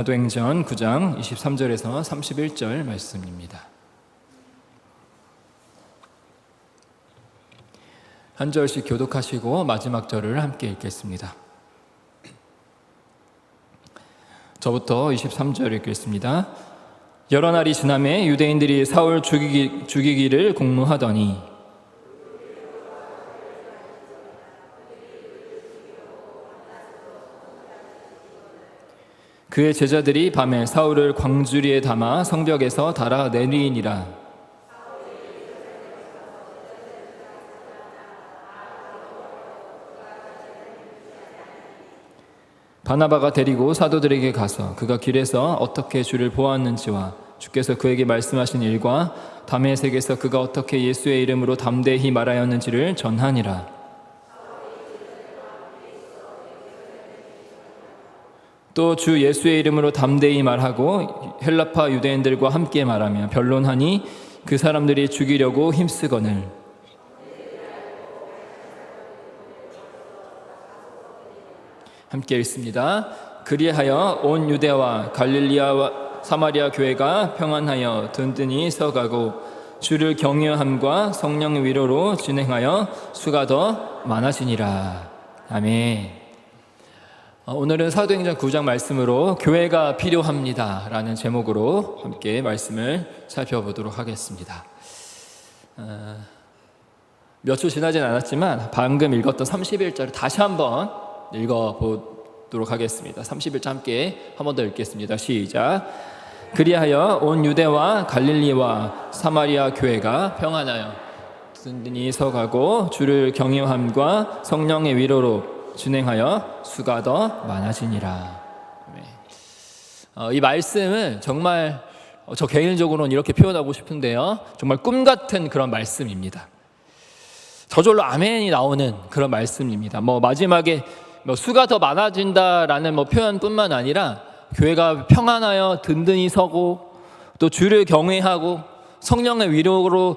사도행전 9장 23절에서 31절 말씀입니다. 한 절씩 교독하시고 마지막 절을 함께 읽겠습니다. 저부터 23절 읽겠습니다. 여러 날이 지나매 유대인들이 사울 죽이기를 공모하더니 그의 제자들이 밤에 사울을 광주리에 담아 성벽에서 달아 내리니라. 바나바가 데리고 사도들에게 가서 그가 길에서 어떻게 주를 보았는지와 주께서 그에게 말씀하신 일과 다메섹에서 그가 어떻게 예수의 이름으로 담대히 말하였는지를 전하니라. 또 주 예수의 이름으로 담대히 말하고 헬라파 유대인들과 함께 말하며 변론하니 그 사람들이 죽이려고 힘쓰거늘 함께 읽습니다. 그리하여 온 유대와 갈릴리아와 사마리아 교회가 평안하여 든든히 서가고 주를 경외함과 성령의 위로로 진행하여 수가 더 많아지니라. 아멘. 오늘은 사도행전 9장 말씀으로 교회가 필요합니다 라는 제목으로 함께 말씀을 살펴보도록 하겠습니다. 몇 초 지나진 않았지만 방금 읽었던 31절을 다시 한번 읽어보도록 하겠습니다. 31절 함께 한 번 더 읽겠습니다. 시작. 그리하여 온 유대와 갈릴리와 사마리아 교회가 평안하여 든든히 서가고 주를 경외함과 성령의 위로로 진행하여 수가 더 많아지니라. 이 말씀은 정말 저 개인적으로는 이렇게 표현하고 싶은데요, 정말 꿈 같은 그런 말씀입니다. 저절로 아멘이 나오는 그런 말씀입니다. 마지막에 수가 더 많아진다라는 표현뿐만 아니라 교회가 평안하여 든든히 서고 또 주를 경외하고 성령의 위로로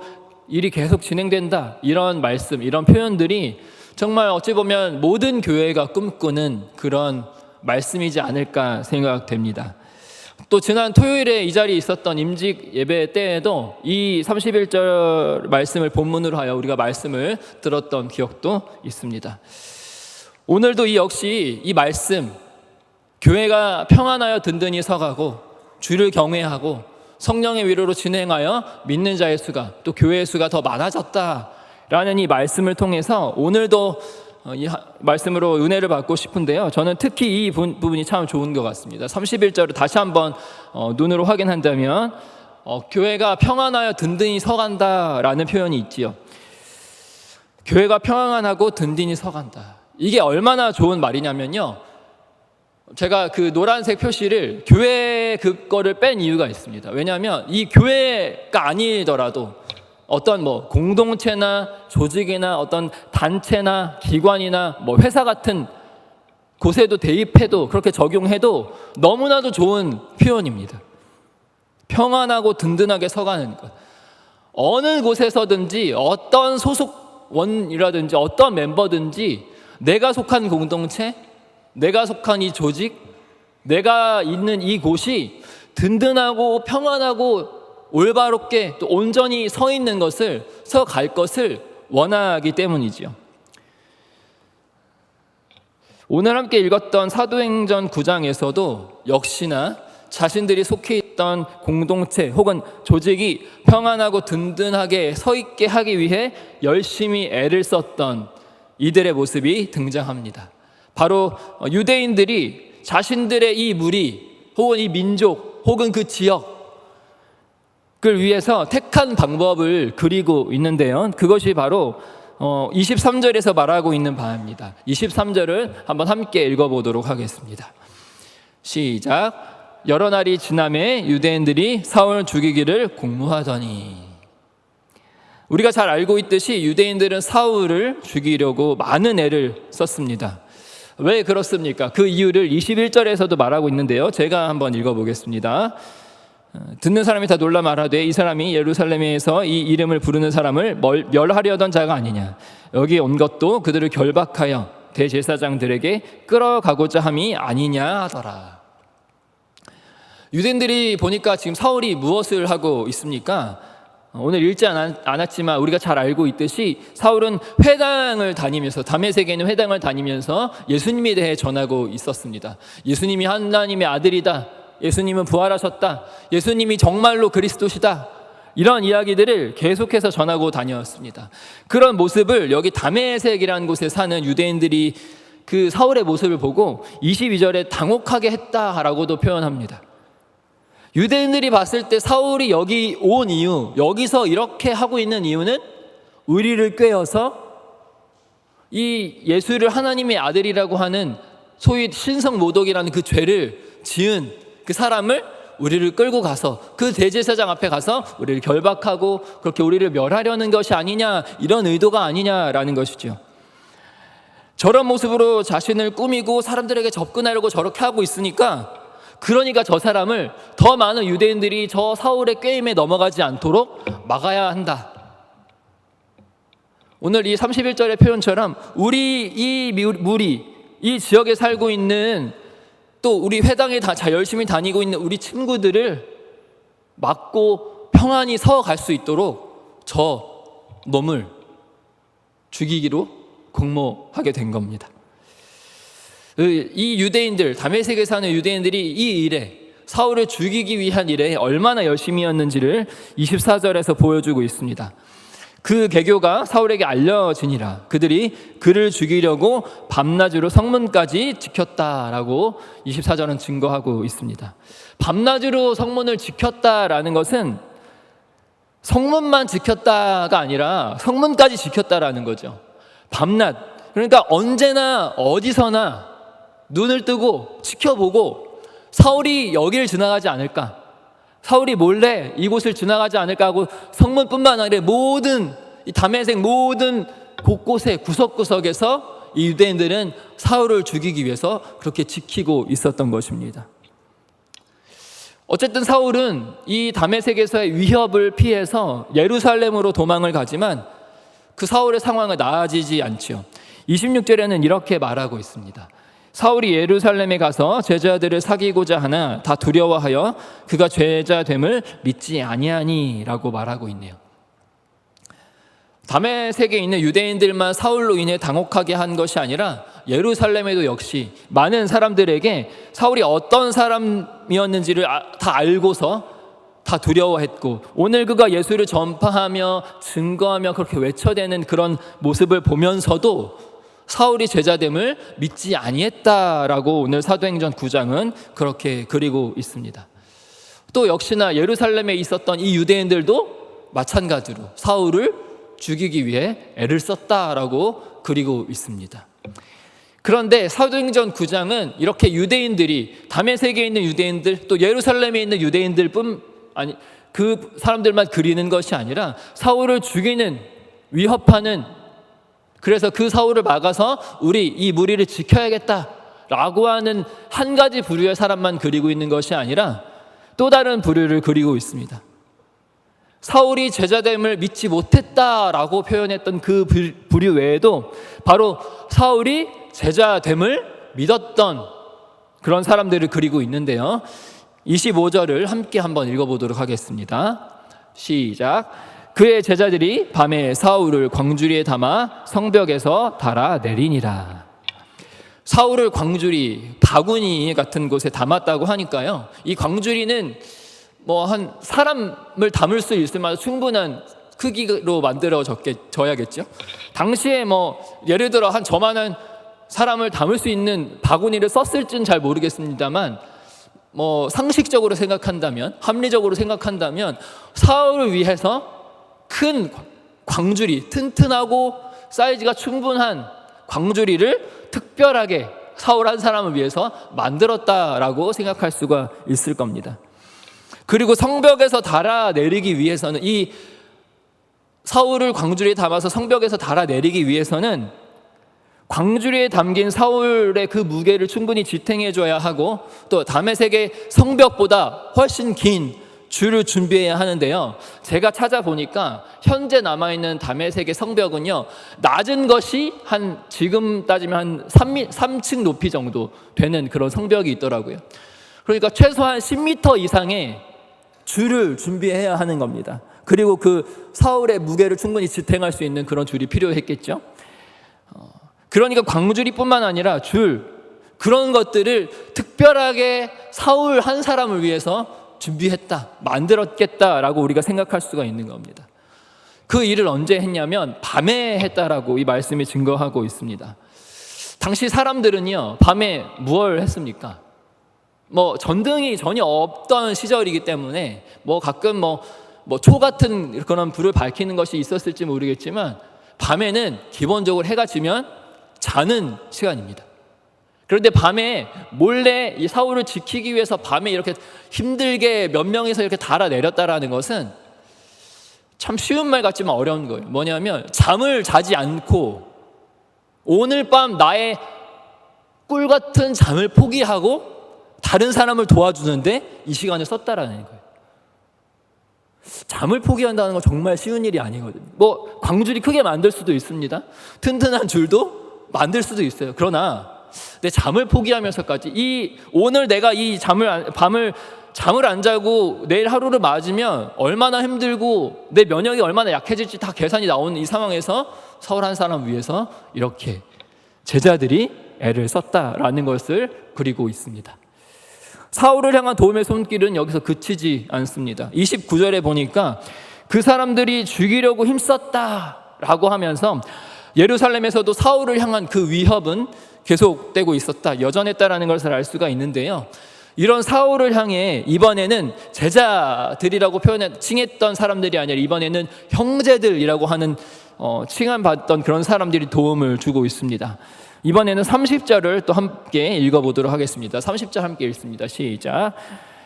일이 계속 진행된다, 이런 말씀, 이런 표현들이 정말 어찌 보면 모든 교회가 꿈꾸는 그런 말씀이지 않을까 생각됩니다. 또 지난 토요일에 이 자리에 있었던 임직 예배 때에도 이 31절 말씀을 본문으로 하여 우리가 말씀을 들었던 기억도 있습니다. 오늘도 역시 이 말씀, 교회가 평안하여 든든히 서가고 주를 경외하고 성령의 위로로 진행하여 믿는 자의 수가, 또 교회의 수가 더 많아졌다 라는 이 말씀을 통해서 오늘도 이 말씀으로 은혜를 받고 싶은데요, 저는 특히 이 부분이 참 좋은 것 같습니다. 31절을 다시 한번 눈으로 확인한다면 교회가 평안하여 든든히 서간다라는 표현이 있지요. 교회가 평안하고 든든히 서간다, 이게 얼마나 좋은 말이냐면요, 제가 그 노란색 표시를 교회 그거를 뺀 이유가 있습니다. 왜냐하면 이 교회가 아니더라도 어떤 공동체나 조직이나 어떤 단체나 기관이나 회사 같은 곳에도 대입해도, 그렇게 적용해도 너무나도 좋은 표현입니다. 평안하고 든든하게 서가는 것. 어느 곳에서든지 어떤 소속원이라든지 어떤 멤버든지 내가 속한 공동체, 내가 속한 이 조직, 내가 있는 이 곳이 든든하고 평안하고 올바롭게 또 온전히 서 있는 것을, 서 갈 것을 원하기 때문이지요. 오늘 함께 읽었던 사도행전 9장에서도 역시나 자신들이 속해 있던 공동체 혹은 조직이 평안하고 든든하게 서 있게 하기 위해 열심히 애를 썼던 이들의 모습이 등장합니다. 바로 유대인들이 자신들의 이 무리 혹은 이 민족 혹은 그 지역을 위해서 택한 방법을 그리고 있는데요, 그것이 바로 23절에서 말하고 있는 바입니다. 23절을 한번 함께 읽어보도록 하겠습니다. 시작. 여러 날이 지나매 유대인들이 사울 죽이기를 공모하더니. 우리가 잘 알고 있듯이 유대인들은 사울을 죽이려고 많은 애를 썼습니다. 왜 그렇습니까? 그 이유를 21절에서도 말하고 있는데요, 제가 한번 읽어보겠습니다. 듣는 사람이 다 놀라 말하되 이 사람이 예루살렘에서 이 이름을 부르는 사람을 멸하려던 자가 아니냐. 여기 온 것도 그들을 결박하여 대제사장들에게 끌어가고자 함이 아니냐 하더라. 유대인들이 보니까 지금 사울이 무엇을 하고 있습니까? 오늘 읽지 않았지만 우리가 잘 알고 있듯이 사울은 회당을 다니면서, 다메섹에 있는 회당을 다니면서 예수님에 대해 전하고 있었습니다. 예수님이 하나님의 아들이다, 예수님은 부활하셨다, 예수님이 정말로 그리스도시다, 이런 이야기들을 계속해서 전하고 다녔습니다. 그런 모습을 여기 다메섹이라는 곳에 사는 유대인들이 그 사울의 모습을 보고 22절에 당혹하게 했다라고도 표현합니다. 유대인들이 봤을 때 사울이 여기 온 이유, 여기서 이렇게 하고 있는 이유는 의리를 꾀어서 이 예수를 하나님의 아들이라고 하는 소위 신성모독이라는 그 죄를 지은 그 사람을 우리를 끌고 가서 그 대제사장 앞에 가서 우리를 결박하고 그렇게 우리를 멸하려는 것이 아니냐, 이런 의도가 아니냐라는 것이죠. 저런 모습으로 자신을 꾸미고 사람들에게 접근하려고 저렇게 하고 있으니까, 그러니까 저 사람을 더 많은 유대인들이 저 사울의 꾀임에 넘어가지 않도록 막아야 한다. 오늘 이 31절의 표현처럼 우리 이 무리, 이 지역에 살고 있는, 또 우리 회당에 다 열심히 다니고 있는 우리 친구들을 막고 평안히 서갈 수 있도록 저 놈을 죽이기로 공모하게 된 겁니다. 이 유대인들, 다메섹에 사는 유대인들이 이 일에, 사울을 죽이기 위한 일에 얼마나 열심이었는지를 24절에서 보여주고 있습니다. 그 계교가 사울에게 알려지니라. 그들이 그를 죽이려고 밤낮으로 성문까지 지켰다라고 24절은 증거하고 있습니다. 밤낮으로 성문을 지켰다라는 것은 성문만 지켰다가 아니라 성문까지 지켰다라는 거죠. 밤낮, 그러니까 언제나 어디서나 눈을 뜨고 지켜보고 사울이 여기를 지나가지 않을까, 사울이 몰래 이곳을 지나가지 않을까 하고 성문뿐만 아니라 모든 이 다메섹 모든 곳곳에 구석구석에서 이 유대인들은 사울을 죽이기 위해서 그렇게 지키고 있었던 것입니다. 어쨌든 사울은 이 다메섹에서의 위협을 피해서 예루살렘으로 도망을 가지만 그 사울의 상황은 나아지지 않지요. 26절에는 이렇게 말하고 있습니다. 사울이 예루살렘에 가서 제자들을 사귀고자 하나 다 두려워하여 그가 죄자됨을 믿지 아니하니라고 말하고 있네요. 다메섹에 있는 유대인들만 사울로 인해 당혹하게 한 것이 아니라 예루살렘에도 역시 많은 사람들에게 사울이 어떤 사람이었는지를 다 알고서 다 두려워했고, 오늘 그가 예수를 전파하며 증거하며 그렇게 외쳐대는 그런 모습을 보면서도 사울이 제자됨을 믿지 아니했다라고 오늘 사도행전 9장은 그렇게 그리고 있습니다. 또 역시나 예루살렘에 있었던 이 유대인들도 마찬가지로 사울을 죽이기 위해 애를 썼다라고 그리고 있습니다. 그런데 사도행전 9장은 이렇게 유대인들이, 다메섹에 있는 유대인들, 또 예루살렘에 있는 유대인들뿐 아니 그 사람들만 그리는 것이 아니라 사울을 죽이는, 위협하는, 그래서 그 사울을 막아서 우리 이 무리를 지켜야겠다라고 하는 한 가지 부류의 사람만 그리고 있는 것이 아니라 또 다른 부류를 그리고 있습니다. 사울이 제자됨을 믿지 못했다라고 표현했던 그 부류 외에도 바로 사울이 제자됨을 믿었던 그런 사람들을 그리고 있는데요. 25절을 함께 한번 읽어보도록 하겠습니다. 시작. 그의 제자들이 밤에 사울을 광주리에 담아 성벽에서 달아 내리니라. 사울을 광주리, 바구니 같은 곳에 담았다고 하니까요, 이 광주리는 뭐 한 사람을 담을 수 있을 만한 충분한 크기로 만들어져야겠죠. 당시에 뭐 예를 들어 한 저만한 사람을 담을 수 있는 바구니를 썼을지는 잘 모르겠습니다만, 뭐 상식적으로 생각한다면, 합리적으로 생각한다면 사울을 위해서 큰 광주리, 튼튼하고 사이즈가 충분한 광주리를 특별하게 사울 한 사람을 위해서 만들었다라고 생각할 수가 있을 겁니다. 그리고 성벽에서 달아내리기 위해서는, 이 사울을 광주리에 담아서 성벽에서 달아내리기 위해서는 광주리에 담긴 사울의 그 무게를 충분히 지탱해 줘야 하고, 또 다메섹의 성벽보다 훨씬 긴 줄을 준비해야 하는데요, 제가 찾아보니까 현재 남아있는 다메섹의 성벽은요, 낮은 것이 지금 따지면 한 3층 높이 정도 되는 그런 성벽이 있더라고요. 그러니까 최소한 10m 이상의 줄을 준비해야 하는 겁니다. 그리고 그 사울의 무게를 충분히 지탱할 수 있는 그런 줄이 필요했겠죠. 그러니까 광주리뿐만 아니라 그런 것들을 특별하게 사울 한 사람을 위해서 준비했다, 만들었겠다라고 우리가 생각할 수가 있는 겁니다. 그 일을 언제 했냐면 밤에 했다라고 이 말씀이 증거하고 있습니다. 당시 사람들은요, 밤에 무엇을 했습니까? 전등이 전혀 없던 시절이기 때문에 가끔 초 같은 그런 불을 밝히는 것이 있었을지 모르겠지만 밤에는 기본적으로 해가 지면 자는 시간입니다. 그런데 밤에 몰래 이 사울을 지키기 위해서 밤에 이렇게 힘들게 몇 명이서 이렇게 달아내렸다라는 것은 참 쉬운 말 같지만 어려운 거예요. 뭐냐면 잠을 자지 않고 오늘 밤 나의 꿀 같은 잠을 포기하고 다른 사람을 도와주는데 이 시간을 썼다라는 거예요. 잠을 포기한다는 건 정말 쉬운 일이 아니거든요. 광줄이 크게 만들 수도 있습니다. 튼튼한 줄도 만들 수도 있어요. 그러나 내 잠을 포기하면서까지 오늘 내가 이 잠을 안 자고 내일 하루를 맞으면 얼마나 힘들고 내 면역이 얼마나 약해질지 다 계산이 나오는 이 상황에서 사울 한 사람 위해서 이렇게 제자들이 애를 썼다라는 것을 그리고 있습니다. 사울을 향한 도움의 손길은 여기서 그치지 않습니다. 29절에 보니까 그 사람들이 죽이려고 힘썼다라고 하면서 예루살렘에서도 사울을 향한 그 위협은 계속되고 있었다, 여전했다라는 것을 알 수가 있는데요. 이런 사울을 향해 이번에는 제자들이라고 칭했던 사람들이 아니라 이번에는 형제들이라고 하는 칭함받던 그런 사람들이 도움을 주고 있습니다. 이번에는 30절을 또 함께 읽어보도록 하겠습니다. 30절 함께 읽습니다. 시작.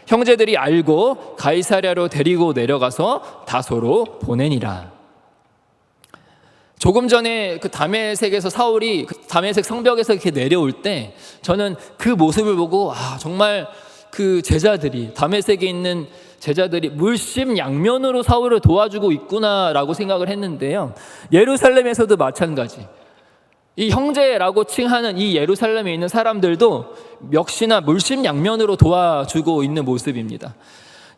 형제들이 알고 가이사랴로 데리고 내려가서 다소로 보내니라. 조금 전에 그 다메섹에서 사울이 다메섹 성벽에서 이렇게 내려올 때 저는 그 모습을 보고 정말 그 제자들이, 다메섹에 있는 제자들이 물심양면으로 사울을 도와주고 있구나라고 생각을 했는데요. 예루살렘에서도 마찬가지. 이 형제라고 칭하는 이 예루살렘에 있는 사람들도 역시나 물심양면으로 도와주고 있는 모습입니다.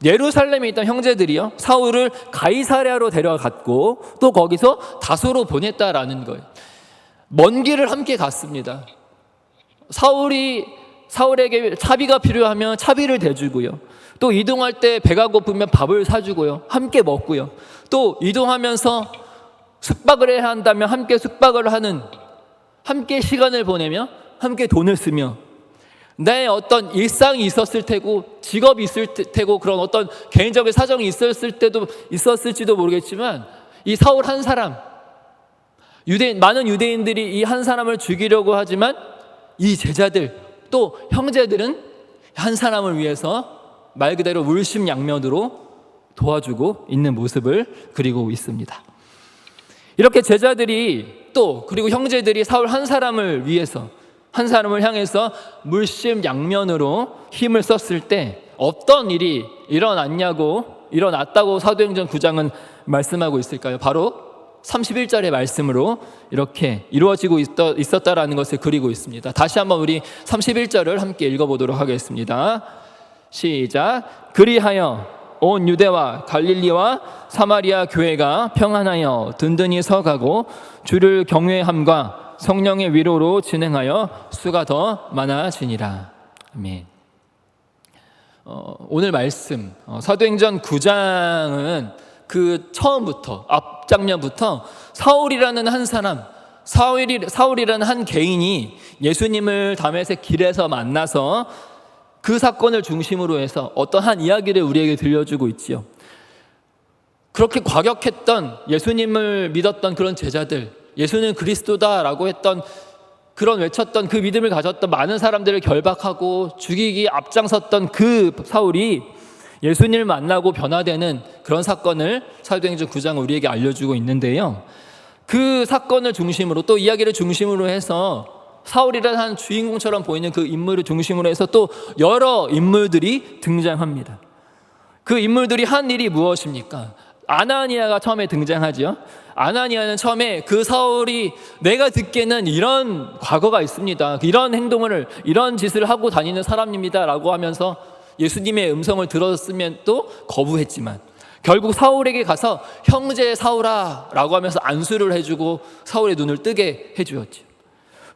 예루살렘에 있던 형제들이요, 사울을 가이사랴로 데려갔고 또 거기서 다소로 보냈다라는 거예요. 먼 길을 함께 갔습니다. 사울에게 차비가 필요하면 차비를 대주고요, 또 이동할 때 배가 고프면 밥을 사주고요, 함께 먹고요, 또 이동하면서 숙박을 해야 한다면 함께 숙박을 하는, 함께 시간을 보내며 함께 돈을 쓰며 내 어떤 일상이 있었을 테고 직업이 있을 테고 그런 어떤 개인적인 사정이 있었을지도 모르겠지만 이 사울 한 사람, 많은 유대인들이 이 한 사람을 죽이려고 하지만 이 제자들 또 형제들은 한 사람을 위해서 말 그대로 물심양면으로 도와주고 있는 모습을 그리고 있습니다. 이렇게 제자들이 그리고 형제들이 사울 한 사람을 위해서, 한 사람을 향해서 물심양면으로 힘을 썼을 때 어떤 일이 일어났다고 사도행전 9장은 말씀하고 있을까요? 바로 31절의 말씀으로 이렇게 이루어지고 있었다라는 것을 그리고 있습니다. 다시 한번 우리 31절을 함께 읽어보도록 하겠습니다. 시작. 그리하여 온 유대와 갈릴리와 사마리아 교회가 평안하여 든든히 서가고 주를 경외함과 성령의 위로로 진행하여 수가 더 많아지니라. 아멘. 오늘 말씀 사도행전 9장은 그 처음부터 앞장면부터 사울이라는 한 사람, 사울이라는 한 개인이 예수님을 다메섹 길에서 만나서 그 사건을 중심으로 해서 어떤 한 이야기를 우리에게 들려주고 있지요. 그렇게 과격했던, 예수님을 믿었던 그런 제자들, 예수는 그리스도다라고 외쳤던 그 믿음을 가졌던 많은 사람들을 결박하고 죽이기 앞장섰던 그 사울이 예수님을 만나고 변화되는 그런 사건을 사도행전 9장은 우리에게 알려주고 있는데요. 그 사건을 중심으로, 또 이야기를 중심으로 해서 사울이라는 한 주인공처럼 보이는 그 인물을 중심으로 해서 또 여러 인물들이 등장합니다. 그 인물들이 한 일이 무엇입니까? 아나니아가 처음에 등장하죠. 아나니아는 처음에 그 사울이 내가 듣기에는 이런 과거가 있습니다, 이런 짓을 하고 다니는 사람입니다 라고 하면서 예수님의 음성을 들었으면 또 거부했지만 결국 사울에게 가서 형제 사울아 라고 하면서 안수를 해주고 사울의 눈을 뜨게 해주었죠.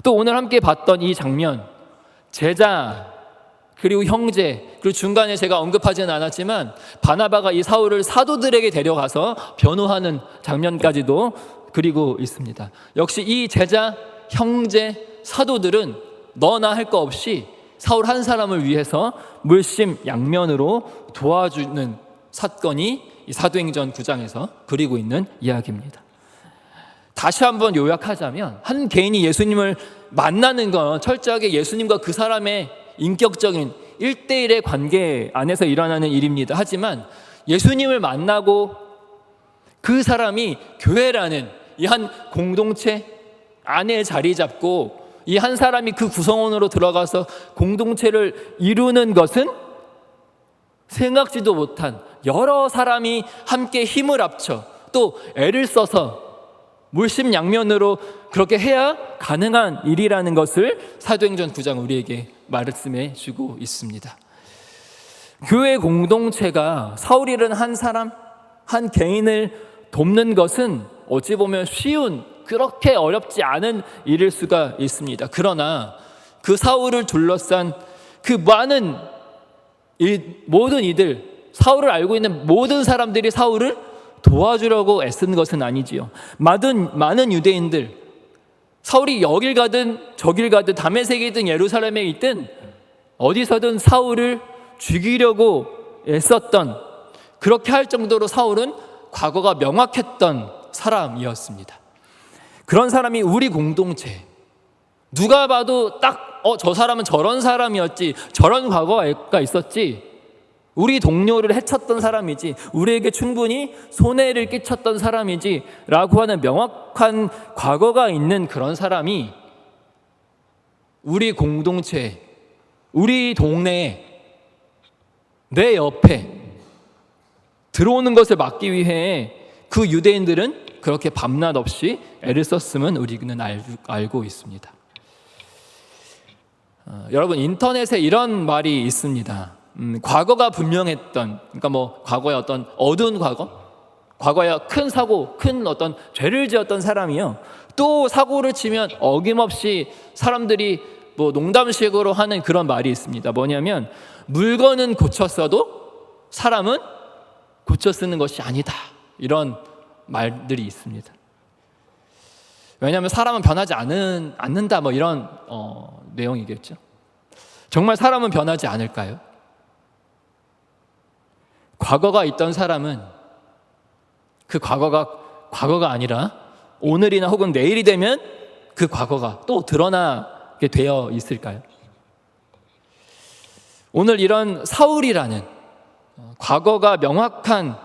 또 오늘 함께 봤던 이 장면, 제자 그리고 형제, 그리고 중간에 제가 언급하지는 않았지만 바나바가 이 사울을 사도들에게 데려가서 변호하는 장면까지도 그리고 있습니다. 역시 이 제자, 형제, 사도들은 너나 할 거 없이 사울 한 사람을 위해서 물심양면으로 도와주는 사건이 이 사도행전 9장에서 그리고 있는 이야기입니다. 다시 한번 요약하자면 한 개인이 예수님을 만나는 건 철저하게 예수님과 그 사람의 인격적인 1대1의 관계 안에서 일어나는 일입니다. 하지만 예수님을 만나고 그 사람이 교회라는 이 한 공동체 안에 자리 잡고 이 한 사람이 그 구성원으로 들어가서 공동체를 이루는 것은 생각지도 못한 여러 사람이 함께 힘을 합쳐 또 애를 써서 물심양면으로 그렇게 해야 가능한 일이라는 것을 사도행전 9장 우리에게 말씀해 주고 있습니다. 교회 공동체가 사울이라는 한 사람, 한 개인을 돕는 것은 어찌 보면 쉬운, 그렇게 어렵지 않은 일일 수가 있습니다. 그러나 그 사울을 둘러싼 그 많은 모든 이들, 사울을 알고 있는 모든 사람들이 사울을 도와주려고 애쓴 것은 아니지요. 많은 유대인들, 사울이 여길 가든 저길 가든 다메섹이든 예루살렘에 있든 어디서든 사울을 죽이려고 애썼던, 그렇게 할 정도로 사울은 과거가 명확했던 사람이었습니다. 그런 사람이 우리 공동체, 누가 봐도 딱 저 사람은 저런 사람이었지, 저런 과거가 있었지, 우리 동료를 해쳤던 사람이지, 우리에게 충분히 손해를 끼쳤던 사람이지 라고 하는 명확한 과거가 있는 그런 사람이 우리 공동체, 우리 동네에, 내 옆에 들어오는 것을 막기 위해 그 유대인들은 그렇게 밤낮 없이 애를 썼음은 우리는 알고 있습니다. 여러분, 인터넷에 이런 말이 있습니다. 과거가 분명했던, 그러니까 과거의 어떤 어두운 과거에 큰 사고, 큰 어떤 죄를 지었던 사람이요, 또 사고를 치면 어김없이 사람들이 농담식으로 하는 그런 말이 있습니다. 뭐냐면 물건은 고쳤어도 사람은 고쳐 쓰는 것이 아니다, 이런 말들이 있습니다. 왜냐하면 사람은 변하지 않는다, 이런 내용이겠죠. 정말 사람은 변하지 않을까요? 과거가 있던 사람은 그 과거가 아니라 오늘이나 혹은 내일이 되면 그 과거가 또 드러나게 되어 있을까요? 오늘 이런 사울이라는 과거가 명확한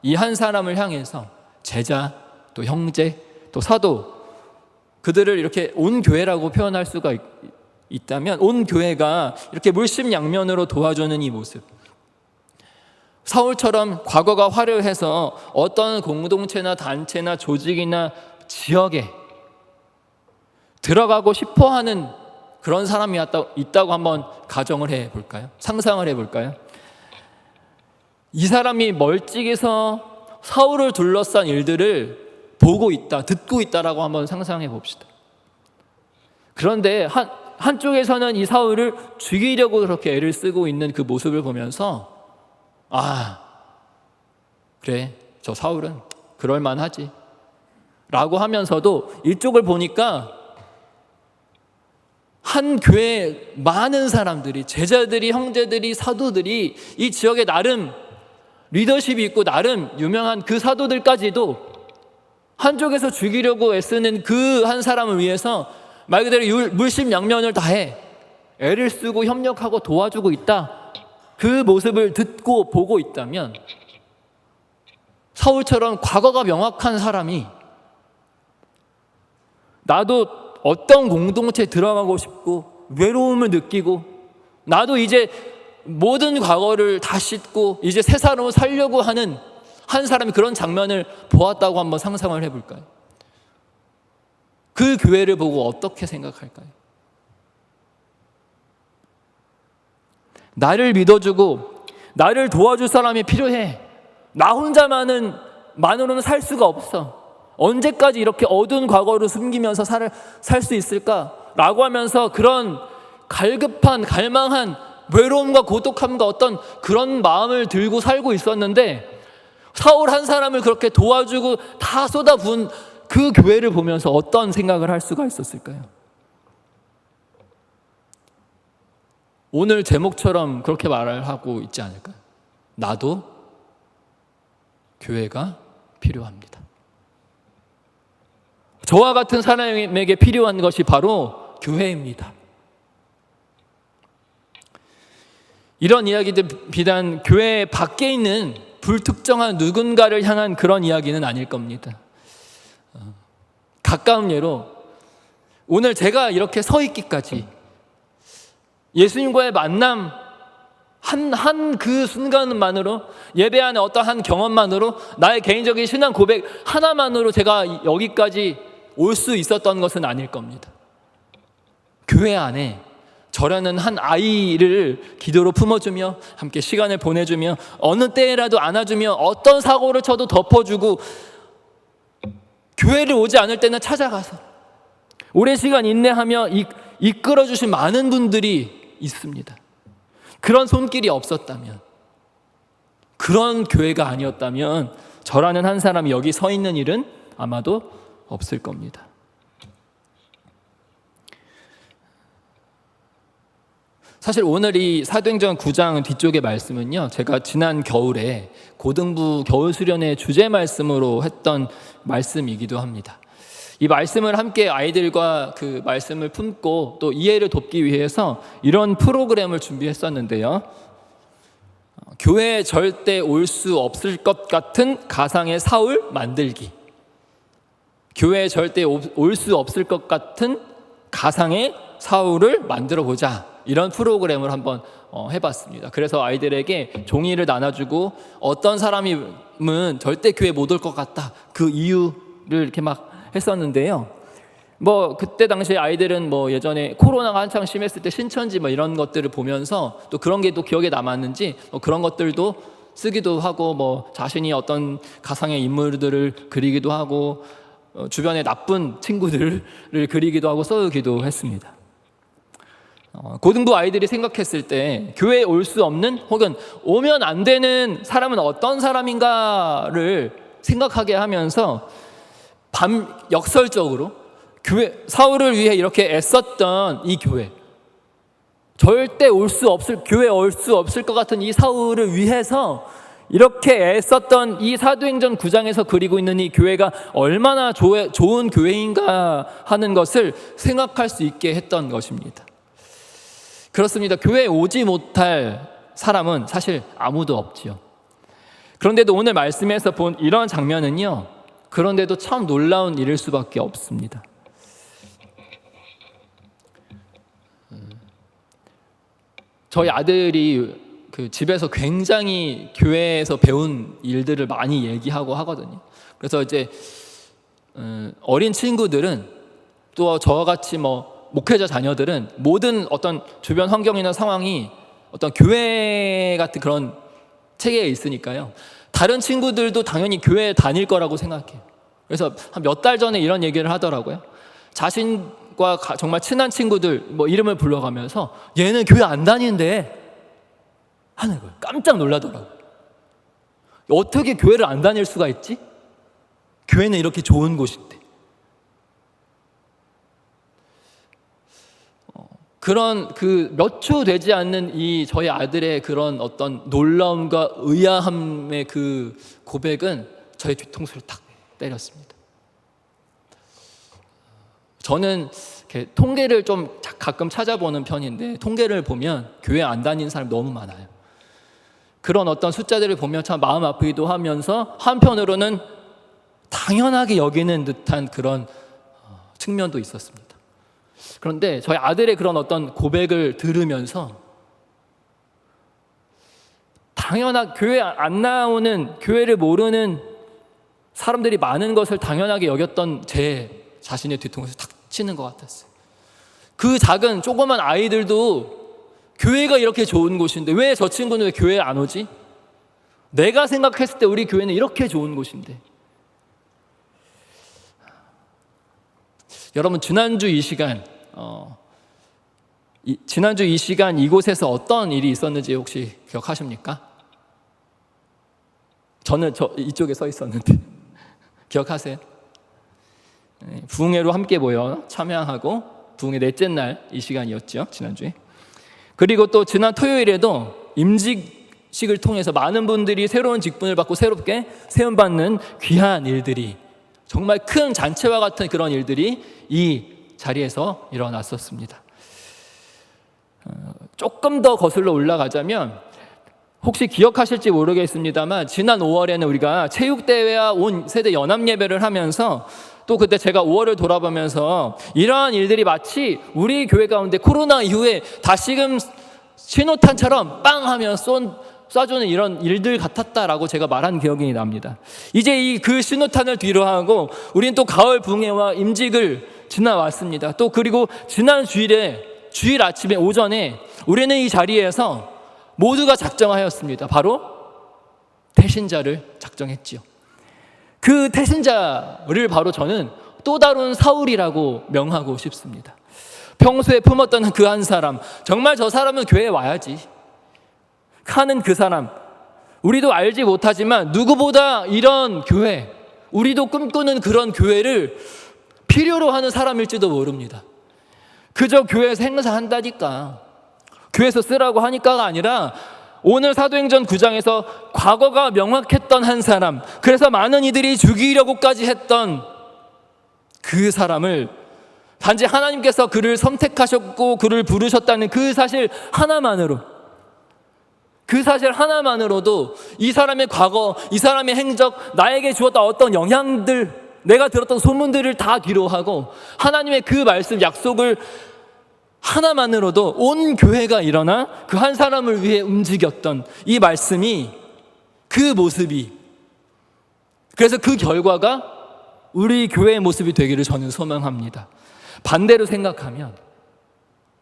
이 한 사람을 향해서 제자, 또 형제, 또 사도, 그들을 이렇게 온 교회라고 표현할 수가 있다면 온 교회가 이렇게 물심양면으로 도와주는 이 모습, 사울처럼 과거가 화려해서 어떤 공동체나 단체나 조직이나 지역에 들어가고 싶어하는 그런 사람이 있다고 한번 가정을 해볼까요? 상상을 해볼까요? 이 사람이 멀찍이서 사울을 둘러싼 일들을 보고 있다, 듣고 있다라고 한번 상상해 봅시다. 그런데 한쪽에서는 이 사울을 죽이려고 그렇게 애를 쓰고 있는 그 모습을 보면서 그래, 저 사울은 그럴만하지 라고 하면서도 이쪽을 보니까 한 교회에 많은 사람들이, 제자들이, 형제들이, 사도들이, 이 지역에 나름 리더십이 있고 나름 유명한 그 사도들까지도 한쪽에서 죽이려고 애쓰는 그 한 사람을 위해서 말 그대로 물심양면을 다해 애를 쓰고 협력하고 도와주고 있다, 그 모습을 듣고 보고 있다면 사울처럼 과거가 명확한 사람이 나도 어떤 공동체에 들어가고 싶고 외로움을 느끼고 나도 이제 모든 과거를 다 씻고 이제 새 사람으로 살려고 하는 한 사람이 그런 장면을 보았다고 한번 상상을 해볼까요? 그 교회를 보고 어떻게 생각할까요? 나를 믿어주고 나를 도와줄 사람이 필요해. 나 혼자만으로는 살 수가 없어. 언제까지 이렇게 어두운 과거를 숨기면서 살 수 있을까? 라고 하면서 그런 갈급한, 갈망한 외로움과 고독함과 어떤 그런 마음을 들고 살고 있었는데, 사울 한 사람을 그렇게 도와주고 다 쏟아부은 그 교회를 보면서 어떤 생각을 할 수가 있었을까요? 오늘 제목처럼 그렇게 말을 하고 있지 않을까요? 나도 교회가 필요합니다. 저와 같은 사람에게 필요한 것이 바로 교회입니다. 이런 이야기들 비단 교회 밖에 있는 불특정한 누군가를 향한 그런 이야기는 아닐 겁니다. 가까운 예로 오늘 제가 이렇게 서 있기까지 예수님과의 만남 한 그 순간만으로, 예배 안에 어떤 한 경험만으로, 나의 개인적인 신앙 고백 하나만으로 제가 여기까지 올 수 있었던 것은 아닐 겁니다. 교회 안에 저라는 한 아이를 기도로 품어주며 함께 시간을 보내주며 어느 때라도 안아주며 어떤 사고를 쳐도 덮어주고, 교회를 오지 않을 때는 찾아가서 오랜 시간 인내하며 이끌어주신 많은 분들이 있습니다. 그런 손길이 없었다면, 그런 교회가 아니었다면 저라는 한 사람이 여기 서 있는 일은 아마도 없을 겁니다. 사실 오늘 이 사도행전 9장 뒤쪽의 말씀은요, 제가 지난 겨울에 고등부 겨울 수련회 주제 말씀으로 했던 말씀이기도 합니다. 이 말씀을 함께 아이들과 그 말씀을 품고 또 이해를 돕기 위해서 이런 프로그램을 준비했었는데요. 교회에 절대 올 수 없을 것 같은 가상의 사울 만들기. 교회에 절대 올 수 없을 것 같은 가상의 사울을 만들어 보자. 이런 프로그램을 한번 해봤습니다. 그래서 아이들에게 종이를 나눠주고 어떤 사람이면 절대 교회 못 올 것 같다. 그 이유를 이렇게 막 했었는데요. 그때 당시에 아이들은 예전에 코로나가 한창 심했을 때 신천지 이런 것들을 보면서 또 그런 게 또 기억에 남았는지 그런 것들도 쓰기도 하고 자신이 어떤 가상의 인물들을 그리기도 하고 주변에 나쁜 친구들을 그리기도 하고 써기도 했습니다. 고등부 아이들이 생각했을 때 교회에 올 수 없는 혹은 오면 안 되는 사람은 어떤 사람인가를 생각하게 하면서 역설적으로 사울을 위해 이렇게 애썼던 이 교회, 절대 교회에 올 수 없을 것 같은 이 사울을 위해서 이렇게 애썼던 이 사도행전 9장에서 그리고 있는 이 교회가 얼마나 좋은 교회인가 하는 것을 생각할 수 있게 했던 것입니다. 그렇습니다. 교회에 오지 못할 사람은 사실 아무도 없지요. 그런데도 오늘 말씀에서 본 이런 장면은요, 그런데도 참 놀라운 일일 수밖에 없습니다. 저희 아들이 집에서 굉장히 교회에서 배운 일들을 많이 얘기하고 하거든요. 그래서 이제 어린 친구들은 또 저와 같이 목회자 자녀들은 모든 어떤 주변 환경이나 상황이 어떤 교회 같은 그런 체계에 있으니까요. 다른 친구들도 당연히 교회에 다닐 거라고 생각해요. 그래서 한 몇 달 전에 이런 얘기를 하더라고요. 자신과 정말 친한 친구들 이름을 불러가면서 얘는 교회 안 다니는데 하는 거예요. 깜짝 놀라더라고요. 어떻게 교회를 안 다닐 수가 있지? 교회는 이렇게 좋은 곳인데. 그런 몇 초 되지 않는 이 저희 아들의 그런 어떤 놀라움과 의아함의 그 고백은 저의 뒤통수를 탁 때렸습니다. 저는 이렇게 통계를 좀 가끔 찾아보는 편인데, 통계를 보면 교회 안 다니는 사람이 너무 많아요. 그런 어떤 숫자들을 보면 참 마음 아프기도 하면서 한편으로는 당연하게 여기는 듯한 그런 측면도 있었습니다. 그런데 저희 아들의 그런 어떤 고백을 들으면서 교회 안 나오는, 교회를 모르는 사람들이 많은 것을 당연하게 여겼던 제 자신의 뒤통수에 탁 치는 것 같았어요. 그 작은 조그만 아이들도 교회가 이렇게 좋은 곳인데 왜 저 친구는 왜 교회에 안 오지? 내가 생각했을 때 우리 교회는 이렇게 좋은 곳인데. 여러분, 지난주 이 시간 이곳에서 어떤 일이 있었는지 혹시 기억하십니까? 저는 이쪽에 서 있었는데 기억하세요? 부흥회로 함께 모여 참여하고 부흥회 넷째 날 이 시간이었죠, 지난주에. 그리고 또 지난 토요일에도 임직식을 통해서 많은 분들이 새로운 직분을 받고 새롭게 세움받는 귀한 일들이, 정말 큰 잔치와 같은 그런 일들이 이 자리에서 일어났었습니다. 조금 더 거슬러 올라가자면 혹시 기억하실지 모르겠습니다만 지난 5월에는 우리가 체육대회와 온 세대 연합예배를 하면서 또 그때 제가 5월을 돌아보면서 이러한 일들이 마치 우리 교회 가운데 코로나 이후에 다시금 신호탄처럼 빵 하면 쏴주는 이런 일들 같았다라고 제가 말한 기억이 납니다. 이제 그 신호탄을 뒤로하고 우리는 또 가을 붕해와 임직을 지나왔습니다. 또 그리고 지난 주일 아침에 오전에 우리는 이 자리에서 모두가 작정하였습니다. 바로 태신자를 작정했지요. 그 태신자를 바로 저는 또 다른 사울이라고 명하고 싶습니다. 평소에 품었던 그 한 사람, 정말 저 사람은 교회에 와야지 하는 그 사람, 우리도 알지 못하지만 누구보다 이런 교회, 우리도 꿈꾸는 그런 교회를 필요로 하는 사람일지도 모릅니다. 그저 교회에서 행사한다니까, 교회에서 쓰라고 하니까가 아니라 오늘 사도행전 9장에서 과거가 명확했던 한 사람, 그래서 많은 이들이 죽이려고까지 했던 그 사람을 단지 하나님께서 그를 선택하셨고 그를 부르셨다는 그 사실 하나만으로도 이 사람의 과거, 이 사람의 행적, 나에게 주었던 어떤 영향들, 내가 들었던 소문들을 다 뒤로하고 하나님의 그 말씀, 약속을 하나만으로도 온 교회가 일어나 그 한 사람을 위해 움직였던 이 말씀이, 그 모습이, 그래서 그 결과가 우리 교회의 모습이 되기를 저는 소망합니다. 반대로 생각하면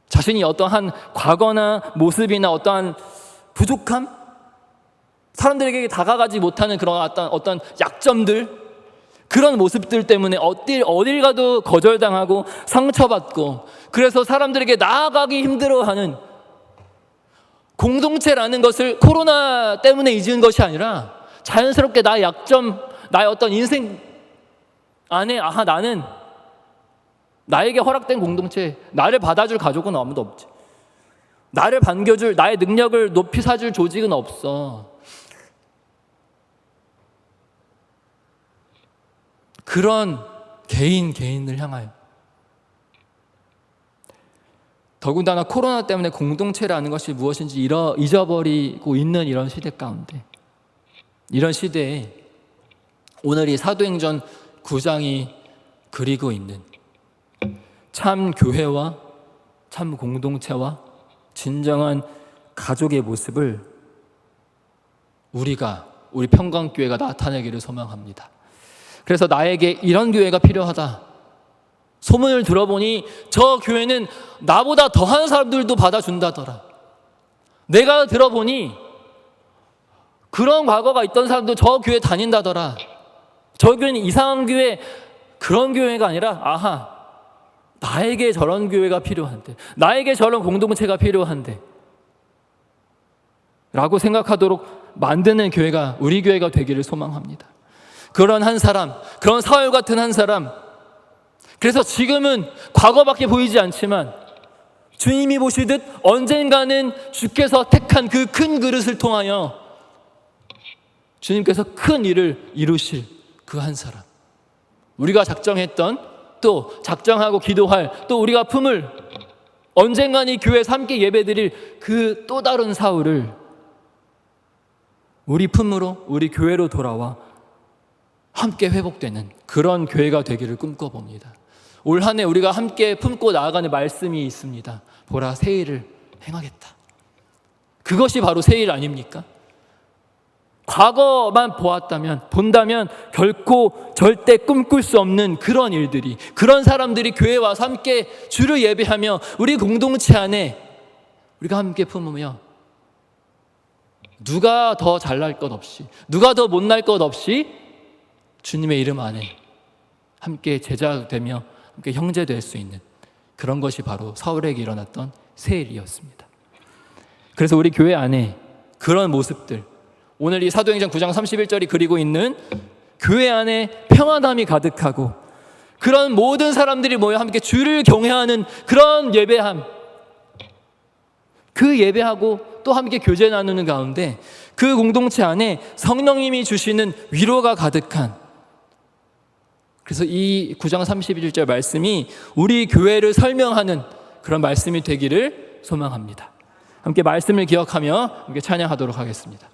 자신이 어떠한 과거나 모습이나 어떠한 부족함, 사람들에게 다가가지 못하는 그런 어떤 약점들, 그런 모습들 때문에 어딜 가도 거절당하고 상처받고, 그래서 사람들에게 나아가기 힘들어하는 공동체라는 것을 코로나 때문에 잊은 것이 아니라 자연스럽게 나의 약점, 나의 어떤 인생 안에 나는 나에게 허락된 공동체, 나를 받아줄 가족은 아무도 없지, 나를 반겨줄, 나의 능력을 높이 사줄 조직은 없어. 그런 개인을 향하여, 더군다나 코로나 때문에 공동체라는 것이 무엇인지 잊어버리고 있는 이런 시대 가운데, 이런 시대에 오늘 이 사도행전 9장이 그리고 있는 참 교회와 참 공동체와 진정한 가족의 모습을 우리 평강교회가 나타내기를 소망합니다. 그래서 나에게 이런 교회가 필요하다, 소문을 들어보니 저 교회는 나보다 더한 사람들도 받아준다더라, 내가 들어보니 그런 과거가 있던 사람도 저 교회 다닌다더라, 저 교회는 이상한 교회, 그런 교회가 아니라 나에게 저런 교회가 필요한데, 나에게 저런 공동체가 필요한데 라고 생각하도록 만드는 교회가 우리 교회가 되기를 소망합니다. 그런 한 사람, 그런 사울 같은 한 사람, 그래서 지금은 과거밖에 보이지 않지만 주님이 보시듯 언젠가는 주께서 택한 그 큰 그릇을 통하여 주님께서 큰 일을 이루실 그 한 사람, 우리가 작정했던, 또 작정하고 기도할, 또 우리가 품을, 언젠간 이 교회에서 함께 예배드릴 그 또 다른 사울을 우리 품으로, 우리 교회로 돌아와 함께 회복되는 그런 교회가 되기를 꿈꿔봅니다. 올 한 해 우리가 함께 품고 나아가는 말씀이 있습니다. 보라, 새 일을 행하겠다. 그것이 바로 새 일 아닙니까? 과거만 본다면 결코 절대 꿈꿀 수 없는 그런 일들이, 그런 사람들이 교회에 와서 함께 주를 예배하며 우리 공동체 안에 우리가 함께 품으며 누가 더 잘날 것 없이, 누가 더 못날 것 없이 주님의 이름 안에 함께 제자 되며 함께 형제 될 수 있는 그런 것이 바로 사울에게 일어났던 새 일이었습니다. 그래서 우리 교회 안에 그런 모습들, 오늘 이 사도행전 9장 31절이 그리고 있는 교회 안에 평안함이 가득하고 그런 모든 사람들이 모여 함께 주를 경외하는 그런 예배함, 그 예배하고 또 함께 교제 나누는 가운데 그 공동체 안에 성령님이 주시는 위로가 가득한, 그래서 이 9장 31절 말씀이 우리 교회를 설명하는 그런 말씀이 되기를 소망합니다. 함께 말씀을 기억하며 함께 찬양하도록 하겠습니다.